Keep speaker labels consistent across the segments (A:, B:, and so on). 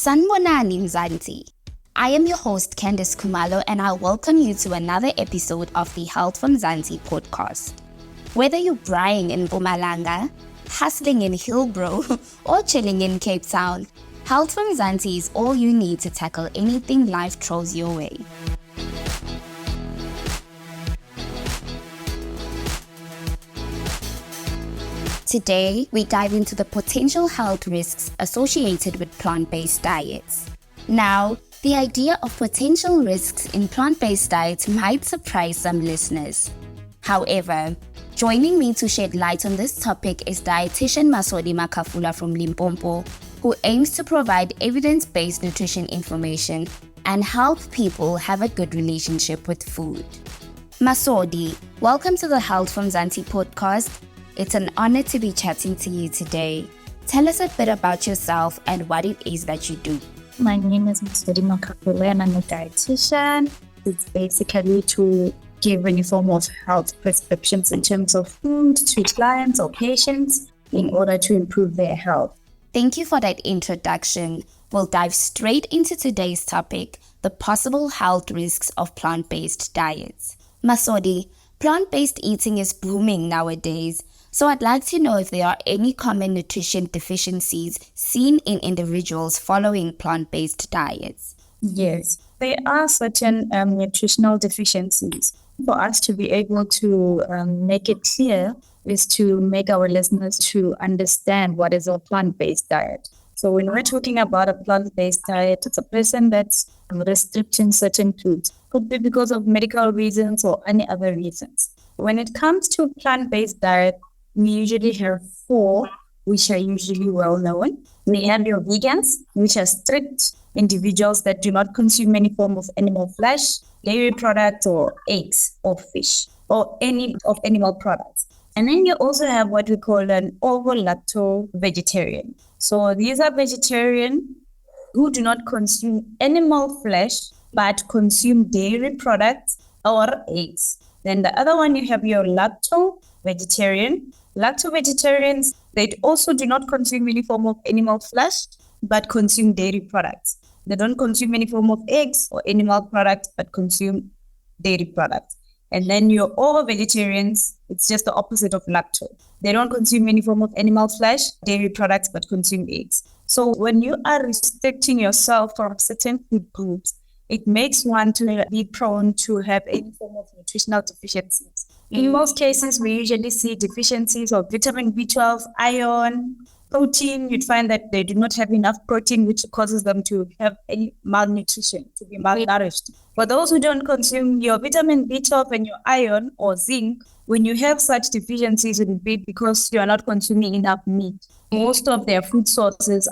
A: Sanibonani Mzansi. I am your host Candice Kumalo and I welcome you to another episode of the Health from Mzansi podcast. Whether you're braaiing in Mpumalanga, hustling in Hillbrow or chilling in Cape Town, Health from Mzansi is all you need to tackle anything life throws your way. Today, we dive into the potential health risks associated with plant-based diets. Now, the idea of potential risks in plant-based diets might surprise some listeners. However, joining me to shed light on this topic is dietitian Masodi Makhafola from Limpopo, who aims to provide evidence-based nutrition information and help people have a good relationship with food. Masodi, welcome to the Health from Mzansi podcast. It's an honor to be chatting to you today. Tell us a bit about yourself and what it is that you do.
B: My name is Masodi Makhafola and I'm a dietitian. It's basically to give any form of health prescriptions in terms of food to clients or patients in order to improve their health.
A: Thank you for that introduction. We'll dive straight into today's topic, the possible health risks of plant-based diets. Masodi, plant-based eating is booming nowadays. So I'd like to know if there are any common nutrition deficiencies seen in individuals following plant-based diets.
B: Yes, there are certain nutritional deficiencies. For us to be able to make it clear is to make our listeners to understand what is a plant-based diet. So when we're talking about a plant-based diet, it's a person that's restricting certain foods. Could be because of medical reasons or any other reasons. When it comes to plant-based diet, we usually have four, which are usually well known. We have your vegans, which are strict individuals that do not consume any form of animal flesh, dairy products, or eggs, or fish, or any of animal products. And then you also have what we call an ovo-lacto-vegetarian. So these are vegetarian who do not consume animal flesh, but consume dairy products or eggs. Then the other one, you have your lacto-vegetarian. Lacto-vegetarians, they also do not consume any form of animal flesh, but consume dairy products. They don't consume any form of eggs or animal products, but consume dairy products. And then your ovo-vegetarians, it's just the opposite of lacto. They don't consume any form of animal flesh, dairy products, but consume eggs. So when you are restricting yourself from certain food groups, it makes one to be prone to have any form of nutritional deficiencies. In most cases, we usually see deficiencies of vitamin B12, iron, protein. You'd find that they do not have enough protein, which causes them to have any malnutrition, to be malnourished. For those who don't consume your vitamin B12 and your iron or zinc, when you have such deficiencies, it will be because you are not consuming enough meat. Most of their food sources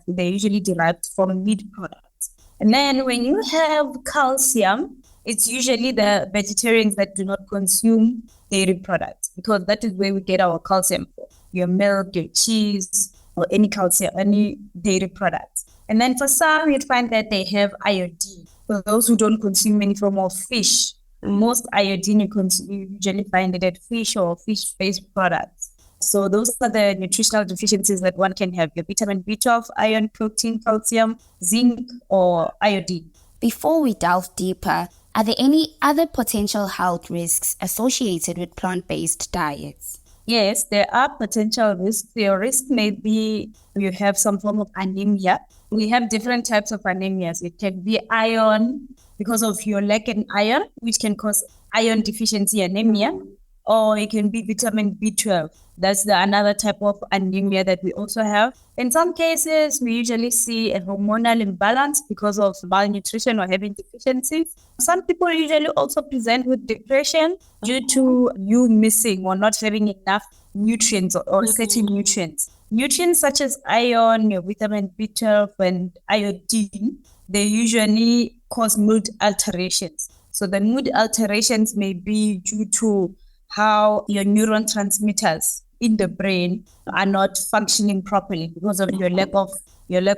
B: they're usually derived from meat products. And then when you have calcium, it's usually the vegetarians that do not consume dairy products, because that is where we get our calcium from. Your milk, your cheese, or any calcium, any dairy products. And then for some, you'd find that they have iodine. For those who don't consume any form of fish, most iodine you usually find it at fish or fish-based products. So those are the nutritional deficiencies that one can have: your vitamin B12, iron, protein, calcium, zinc, or iodine.
A: Before we delve deeper, are there any other potential health risks associated with plant-based diets?
B: Yes, there are potential risks. Your risk may be you have some form of anemia. We have different types of anemias. It can be iron because of your lack in iron, which can cause iron deficiency anemia, or it can be vitamin B12. That's another type of anemia that we also have. In some cases, we usually see a hormonal imbalance because of malnutrition or having deficiencies. Some people usually also present with depression due to you missing or not having enough nutrients or certain nutrients. Nutrients such as iron, your vitamin B12, and iodine, they usually cause mood alterations. So the mood alterations may be due to how your neurotransmitters in the brain are not functioning properly because of your lack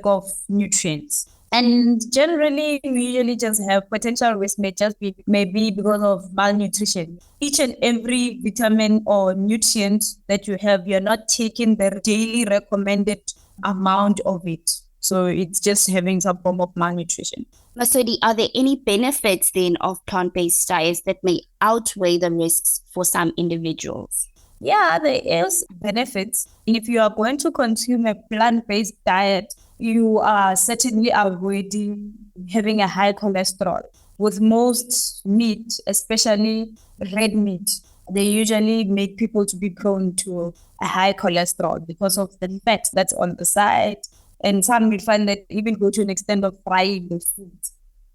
B: of nutrients. And generally, we usually just have potential risk maybe because of malnutrition. Each and every vitamin or nutrient that you have, you're not taking the daily recommended amount of it. So it's just having some form of malnutrition.
A: Masodi, are there any benefits then of plant-based diets that may outweigh the risks for some individuals?
B: Yeah, there is benefits. If you are going to consume a plant-based diet, you are certainly avoiding having a high cholesterol. With most meat, especially red meat, they usually make people to be prone to a high cholesterol because of the fat that's on the side. And some will find that even go to an extent of frying the food.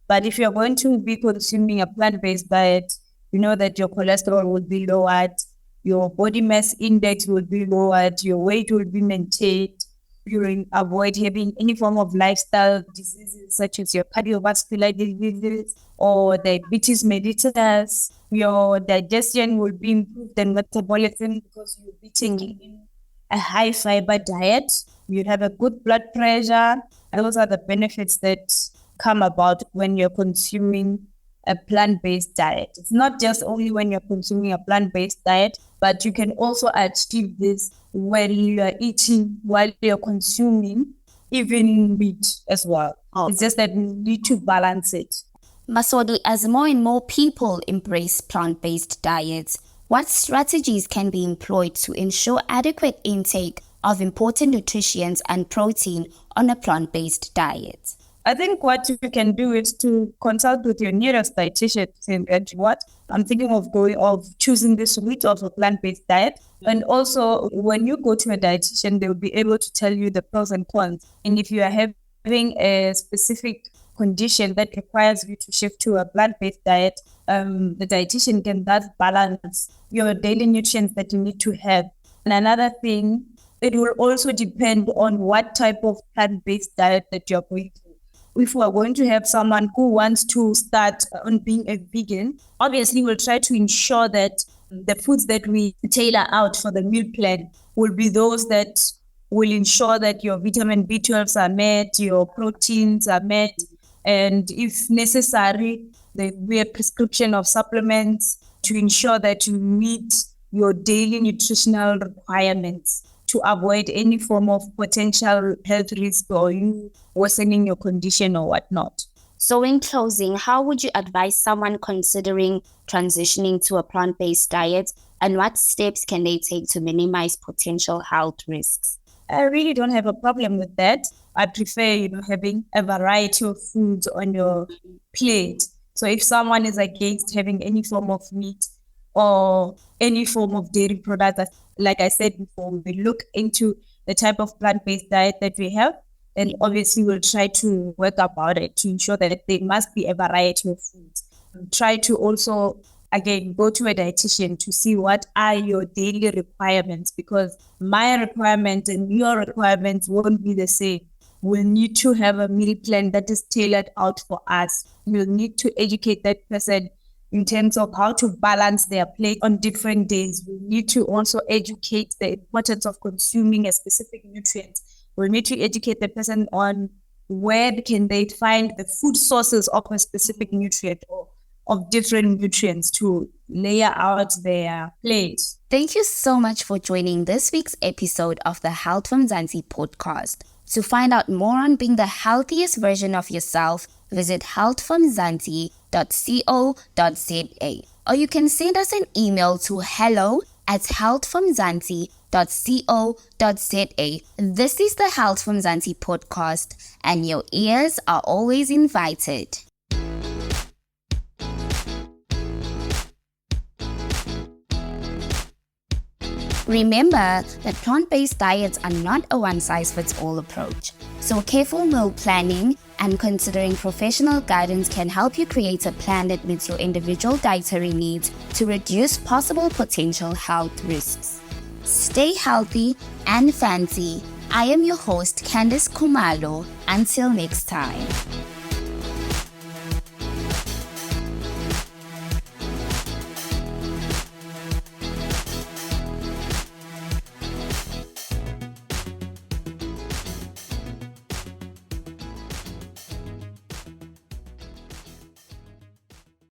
B: But if you're going to be consuming a plant-based diet, you know that your cholesterol will be lowered, your body mass index will be lowered, your weight will be maintained. You will avoid having any form of lifestyle diseases such as your cardiovascular diseases or diabetes mellitus. Your digestion will be improved and metabolism because you'll be taking in a high fiber diet. You have a good blood pressure. Those are the benefits that come about when you're consuming a plant-based diet. It's not just only when you're consuming a plant-based diet, but you can also achieve this when you are eating while you're consuming even meat as well. It's just that we need to balance it.
A: Masodi, as more and more people embrace plant-based diets, what strategies can be employed to ensure adequate intake of important nutrients and protein on a plant-based diet?
B: I think what you can do is to consult with your nearest dietitian and what I'm thinking of choosing this route of a plant-based diet. And also when you go to a dietitian, they'll be able to tell you the pros and cons. And if you are having a specific condition that requires you to shift to a plant-based diet, the dietitian can thus balance your daily nutrients that you need to have. And another thing, it will also depend on what type of plant-based diet that you're going through. If we're going to have someone who wants to start on being a vegan, obviously we'll try to ensure that the foods that we tailor out for the meal plan will be those that will ensure that your vitamin B12s are met, your proteins are met, and if necessary, there will be a prescription of supplements to ensure that you meet your daily nutritional requirements to avoid any form of potential health risk or you worsening your condition or whatnot.
A: So in closing, how would you advise someone considering transitioning to a plant-based diet, and what steps can they take to minimize potential health risks?
B: I really don't have a problem with that. I prefer, having a variety of foods on your plate. So if someone is against having any form of meat or any form of dairy product, like I said before, we look into the type of plant-based diet that we have, and obviously we'll try to work about it to ensure that there must be a variety of foods. Try to also, again, go to a dietitian to see what are your daily requirements, because my requirements and your requirements won't be the same. We'll need to have a meal plan that is tailored out for us. We'll need to educate that person in terms of how to balance their plate on different days. We need to also educate the importance of consuming a specific nutrient. We need to educate the person on where can they find the food sources of a specific nutrient or of different nutrients to layer out their plate.
A: Thank you so much for joining this week's episode of the Health from Zanzi podcast. To find out more on being the healthiest version of yourself, visit healthfromzansi.co.za, or you can send us an email to hello@healthfromzansi.co.za. This is the Health from Zanzi podcast, and your ears are always invited. Remember that plant-based diets are not a one-size-fits-all approach. So careful meal planning and considering professional guidance can help you create a plan that meets your individual dietary needs to reduce possible potential health risks. Stay healthy and fancy. I am your host, Candice Kumalo. Until next time.